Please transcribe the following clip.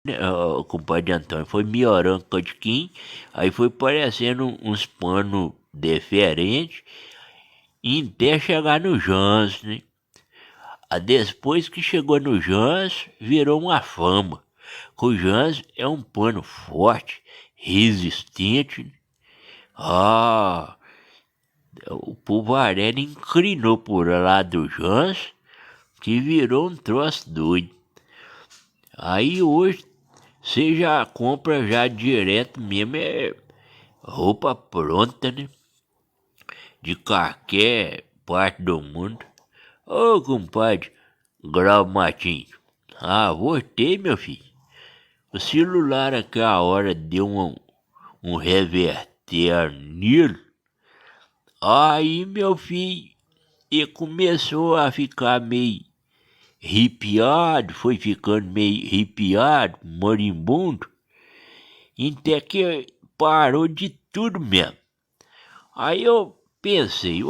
O compadre Antônio foi melhorando com o Cadiquim, aí foi parecendo uns panos diferentes, e até chegar no Jans, né? Depois que chegou no Jans, virou uma fama. O Jans é um pano forte, resistente, né? Ah, o povo arena inclinou por lá do Jans, que virou um troço doido. Aí hoje você já compra já direto mesmo, é roupa pronta, né? De qualquer parte do mundo. Ô, compadre, Grau Martins. Voltei, meu filho. O celular aquela hora deu um reverter nele. Aí, meu filho, ele começou a ficar meio arrepiado, foi ficando meio arrepiado, moribundo, até que parou de tudo mesmo. Aí eu pensei,